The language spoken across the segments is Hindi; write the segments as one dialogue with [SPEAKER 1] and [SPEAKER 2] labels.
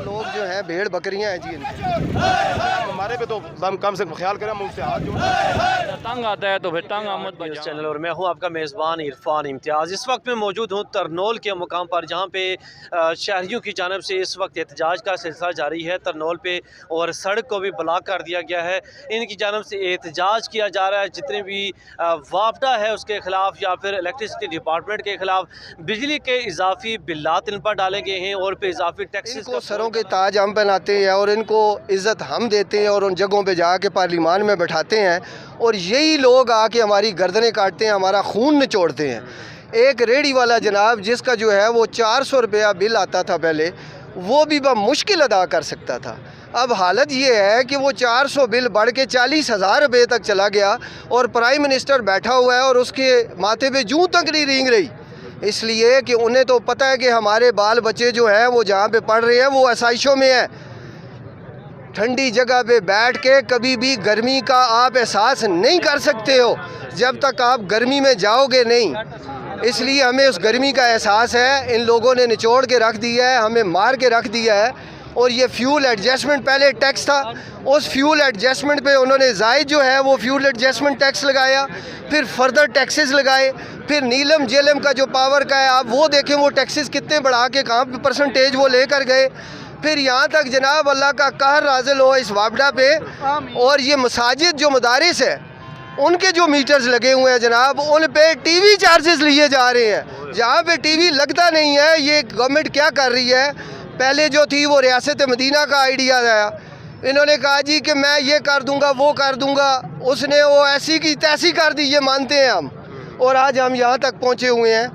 [SPEAKER 1] लोग जो हैं भेड़ बकरियां हैं जी इनकी।
[SPEAKER 2] हमारे पे तो कम से कम ख्याल करें, हम उनसे हाथ जोड़ें।
[SPEAKER 3] तंग आता है तो फिर तंग आमद
[SPEAKER 4] न्यूज़ चैनल और मैं हूं आपका मेज़बान इरफान इम्तियाज़। इस वक्त मैं मौजूद हूं तरनोल के मुकाम पर, जहां पे शहरियों की जानब से इस वक्त एहतजाज का सिलसिला जारी है तरनोल पे, और सड़क को भी ब्लॉक कर दिया गया है। इनकी जानब से एहतजाज किया जा रहा है, जितने भी वापडा है उसके ख़िलाफ़ या फिर इलेक्ट्रिसिटी डिपार्टमेंट के ख़िलाफ़ बिजली के इजाफी बिल्लात इन पर डाले गए हैं और पे इजाफी टैक्सेस
[SPEAKER 1] इनको सरों के ताज हम पहनाते हैं और इनको इज़्ज़त हम देते हैं और उन जगहों पे जाके पार्लिमान में बैठाते हैं, और यही लोग आके हमारी गर्दनें काटते हैं, हमारा खून निचोड़ते हैं। एक रेडी वाला जनाब जिसका जो है वो 400 रुपया बिल आता था पहले, वो भी मुश्किल अदा कर सकता था। अब हालत ये है कि वो 400 बिल बढ़ के 40,000 रुपये तक चला गया, और प्राइम मिनिस्टर बैठा हुआ है और उसके माथे पे जूं तक नहीं रेंग रही, इसलिए कि उन्हें तो पता है कि हमारे बाल बच्चे जो हैं वो जहाँ पे पढ़ रहे हैं वो आसाइशों में हैं। ठंडी जगह पे बैठ के कभी भी गर्मी का आप एहसास नहीं कर सकते हो जब तक आप गर्मी में जाओगे नहीं, इसलिए हमें उस गर्मी का एहसास है। इन लोगों ने निचोड़ के रख दिया है, हमें मार के रख दिया है। और ये फ्यूल एडजस्टमेंट पहले टैक्स था, उस फ्यूल एडजस्टमेंट पे उन्होंने जायद जो है वो फ्यूल एडजस्टमेंट टैक्स लगाया, फिर फर्दर टैक्सेस लगाए, फिर नीलम जेलम का जो पावर का है आप वो देखें वो टैक्सेस कितने बढ़ा के कहाँ पे परसेंटेज वो लेकर गए। फिर यहाँ तक जनाब अल्लाह का कहर नाज़िल हो इस वापडा पे। और ये मसाजिद जो मदारिस है उनके जो मीटर्स लगे हुए हैं जनाब, उन पे टीवी चार्जेस लिए जा रहे हैं, जहाँ पे टीवी लगता नहीं है। ये गवर्नमेंट क्या कर रही है, पहले जो थी वो रियासत मदीना का आइडिया आया, इन्होंने कहा जी कि मैं ये कर दूंगा वो कर दूंगा, उसने वो ऐसी की तैसी कर दी, ये मानते हैं हम। और आज हम यहाँ तक पहुँचे हुए हैं,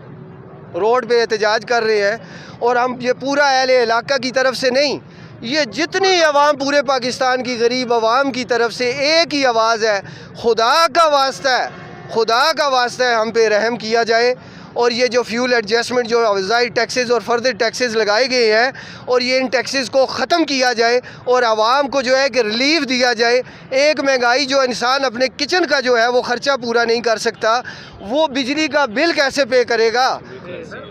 [SPEAKER 1] रोड पे एहतजाज कर रहे हैं। और हम ये पूरा अहले इलाका की तरफ से नहीं, ये जितनी आवाम पूरे पाकिस्तान की गरीब आवाम की तरफ से एक ही आवाज़ है, खुदा का वास्ता है, खुदा का वास्ता है हम पे रहम किया जाए। और ये जो फ्यूल एडजस्टमेंट जो अवज़ाई टैक्सेस और फर्दर टैक्सेस लगाए गए हैं, और ये इन टैक्सेस को ख़त्म किया जाए और आवाम को जो है कि रिलीफ दिया जाए। एक महंगाई जो इंसान अपने किचन का जो है वो ख़र्चा पूरा नहीं कर सकता, वो बिजली का बिल कैसे पे करेगा।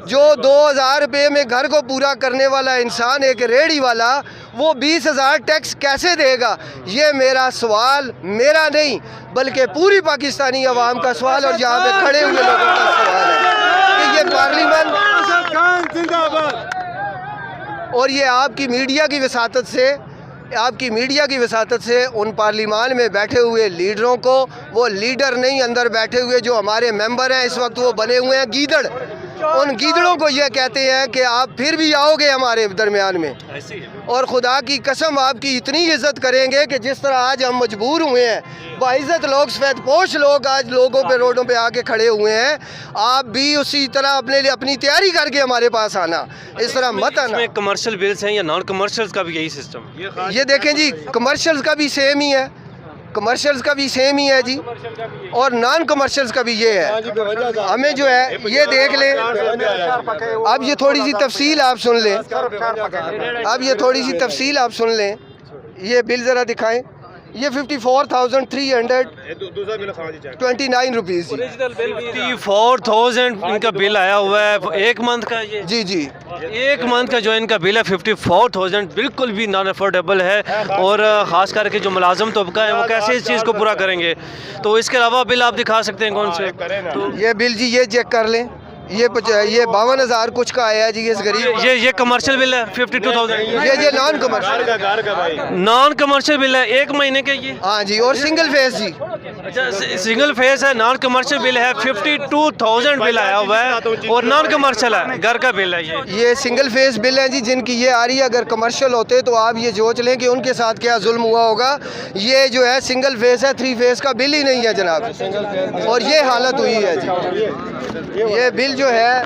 [SPEAKER 1] जो 2,000 रुपये में घर को पूरा करने वाला इंसान, एक रेहड़ी वाला, वो 20,000 टैक्स कैसे देगा। ये मेरा सवाल मेरा नहीं बल्कि पूरी पाकिस्तानी आवाम का सवाल, और यहाँ पे खड़े हुए लोगों का सवाल है कि ये पार्लियामेंट और ये आपकी मीडिया की वसातत से, आपकी मीडिया की वसातत से उन पार्लिमान में बैठे हुए लीडरों को, वो लीडर नहीं अंदर बैठे हुए जो हमारे मेंबर हैं इस वक्त, वो बने हुए हैं गीदड़। उन गीदड़ों को ये कहते हैं कि आप फिर भी आओगे हमारे दरमियान में, और खुदा की कसम आपकी इतनी इज्जत करेंगे कि जिस तरह आज हम मजबूर हुए हैं, बाइज़्ज़त लोग, सफ़ेद पोश लोग आज लोगों पे रोडों पे आके खड़े हुए हैं, आप भी उसी तरह अपने लिए अपनी तैयारी करके हमारे पास आना, इस तरह मत आना।
[SPEAKER 4] कमर्शियल बिल्स हैं या नॉन कमर्शियल का भी यही सिस्टम?
[SPEAKER 1] ये देखें जी, कमर्शियल्स का भी सेम ही है, कमर्शियल्स का भी सेम ही है जी, और नॉन कमर्शियल्स का भी ये है। हमें जो है ये देख लें, अब ये थोड़ी सी तफसील आप सुन लें, अब ये थोड़ी सी तफसील आप सुन लें। ये बिल ज़रा दिखाएं, ये 54,329 रुपीज़,
[SPEAKER 4] 54,000 इनका बिल आया हुआ है एक मंथ का। ये
[SPEAKER 1] जी जी,
[SPEAKER 4] एक मंथ का जो इनका बिल है 54,000 बिल्कुल भी नॉन अफोर्डेबल है। और ख़ास करके जो मुलाजम तबका है वो कैसे इस चीज़ को पूरा करेंगे। तो इसके अलावा बिल आप दिखा सकते हैं कौन से?
[SPEAKER 1] तो ये बिल जी ये चेक कर लें, ये 52,000 कुछ का आया है जी इस गरीब।
[SPEAKER 4] ये कमर्शियल बिल है 52,000।
[SPEAKER 1] ये non commercial,
[SPEAKER 4] non commercial bill है एक महीने के ये।
[SPEAKER 1] हाँ जी, और सिंगल फेस जी।
[SPEAKER 4] अच्छा, सिंगल फेस है, नॉन कमर्शियल बिल है 52,000 बिल आया हुआ है, और नॉन कमर्शियल है घर का बिल है
[SPEAKER 1] ये सिंगल फेस बिल है जी जिनकी ये आ रही है। अगर कमर्शियल होते तो आप ये सोच लें कि उनके साथ क्या जुल्म हुआ होगा। ये जो है सिंगल फेस है, 3 फेस का बिल ही नहीं है जनाब, और ये हालत हुई है जी। ये बिल जो है,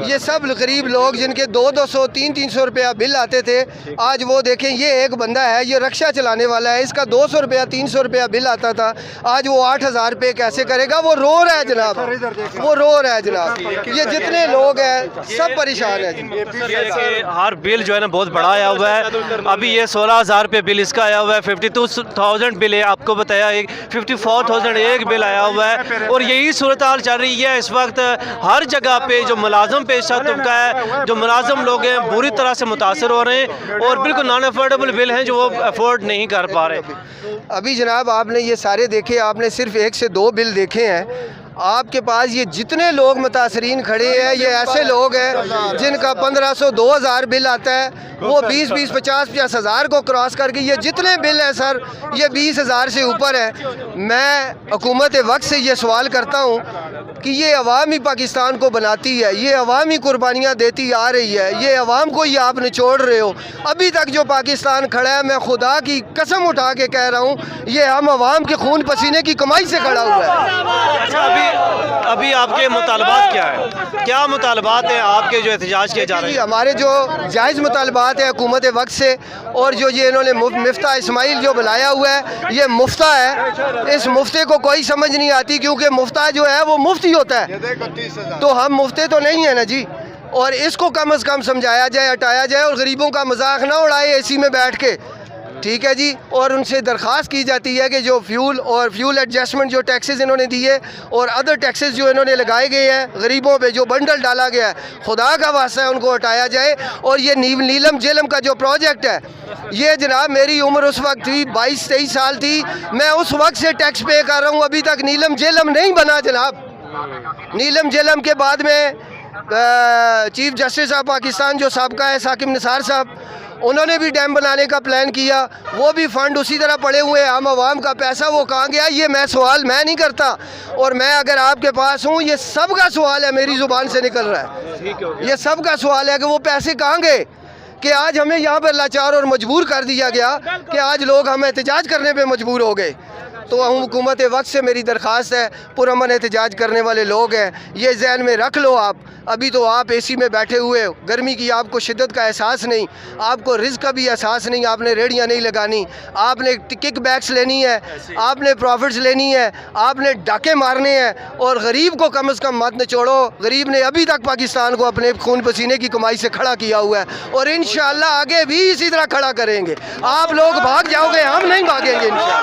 [SPEAKER 1] ये सब गरीब लोग जिनके 200-200, 300-300 रुपया बिल आते थे, आज वो देखें, ये एक बंदा है, ये रक्षा चलाने वाला है, इसका 200 रुपया 300 रुपया बिल आता था, आज वो 8,000 रुपये कैसे करेगा। वो रो रहा है जनाब, वो रो रहा है जनाब। ये जितने लोग हैं सब परेशान है जी।
[SPEAKER 4] हर बिल जो है ना बहुत बड़ा आया हुआ है। अभी ये 16,000 रुपये बिल इसका आया हुआ है, 52,000 बिल है, आपको बताया, 54,000 एक बिल आया हुआ है। और यही सूरत हाल चल रही है इस वक्त हर जगह जगह पे जो मुलाजम पेशा तबका है, जो मुलाजम लोग हैं, बुरी तरह से मुतासर हो रहे हैं और बिल्कुल नॉन अफोर्डेबल बिल हैं जो वो अफोर्ड नहीं कर पा रहे।
[SPEAKER 1] अभी जनाब आपने ये सारे देखे, आपने सिर्फ 1 से 2 बिल देखे हैं। आपके पास ये जितने लोग मुतासरीन खड़े हैं, ये ऐसे लोग हैं जिनका 1500 2000 बिल आता है, वो 20-20 50-50 हज़ार को क्रॉस करके ये जितने बिल हैं सर, ये 20,000 से ऊपर है। मैं हुकूमत वक्त से ये सवाल करता हूँ कि ये अवाम ही पाकिस्तान को बनाती है, ये अवाम ही कुर्बानियाँ देती आ रही है, ये अवाम को ही आप निचोड़ रहे हो। अभी तक जो पाकिस्तान खड़ा है, मैं खुदा की कसम उठा के कह रहा हूँ, ये हम अवाम के खून पसीने की कमाई से खड़ा हुआ है।
[SPEAKER 4] अभी आपके मुतालबात क्या है, क्या मुतालबात हैं आपके जो एहतजाज किए जा रहे हैं?
[SPEAKER 1] हमारे जो जायज़ मुतालबात है हुकूमत वक्त से, और जो ये इन्होंने मिफ्ता इस्माइल जो बुलाया हुआ है, ये मुफ्ता है। इस मुफ्ते को कोई समझ नहीं आती, क्योंकि मुफ्ता जो है वो मुफ्ती होता है, तो हम मुफ्ते तो नहीं है ना जी। और इसको कम से कम समझाया जाए, हटाया जाए, और गरीबों का मजाक ना उड़ाए एसी में बैठ के, ठीक है जी। और उनसे दरख्वास्त की जाती है कि जो फ्यूल एडजस्टमेंट जो टैक्सेस इन्होंने दिए और अदर टैक्सेस जो इन्होंने लगाए गए हैं गरीबों पे, जो बंडल डाला गया है, खुदा का वास्ता है उनको हटाया जाए। और ये नीलम झेलम का जो प्रोजेक्ट है, ये जनाब मेरी उम्र उस वक्त थी 22-23 साल थी, मैं उस वक्त से टैक्स पे कर रहा हूँ, अभी तक नीलम झेलम नहीं बना जनाब। नीलम झेलम के बाद में चीफ जस्टिस ऑफ पाकिस्तान जो साबका है साकिब निसार साहब, उन्होंने भी डैम बनाने का प्लान किया, वो भी फंड उसी तरह पड़े हुए हैं। हम आवाम का पैसा वो कहाँ गया, ये सवाल मैं नहीं करता, और मैं अगर आपके पास हूँ, ये सब का सवाल है, मेरी ज़ुबान से निकल रहा है, ये सब का सवाल है कि वो पैसे कहाँ गए, कि आज हमें यहाँ पर लाचार और मजबूर कर दिया गया कि आज लोग हम एहतजाज करने पर मजबूर हो गए। तो हम हुकूमत वक्त से मेरी दरख्वास्त है, पुरअमन एहतजाज करने वाले लोग हैं, ये जहन में रख लो आप। अभी तो आप एसी में बैठे हुए हो, गर्मी की आपको शिद्दत का एहसास नहीं, आपको रिस्क का भी एहसास नहीं, आपने रेडियाँ नहीं लगानी, आपने किक बैक्स लेनी है, आपने प्रॉफिट्स लेनी है, आपने डाके मारने हैं, और गरीब को कम से कम मत निचोड़ो। गरीब ने अभी तक पाकिस्तान को अपने खून पसीने की कमाई से खड़ा किया हुआ है, और इंशाअल्लाह आगे भी इसी तरह खड़ा करेंगे। आप लोग भाग जाओगे, हम नहीं भागेंगे इंशाअल्लाह।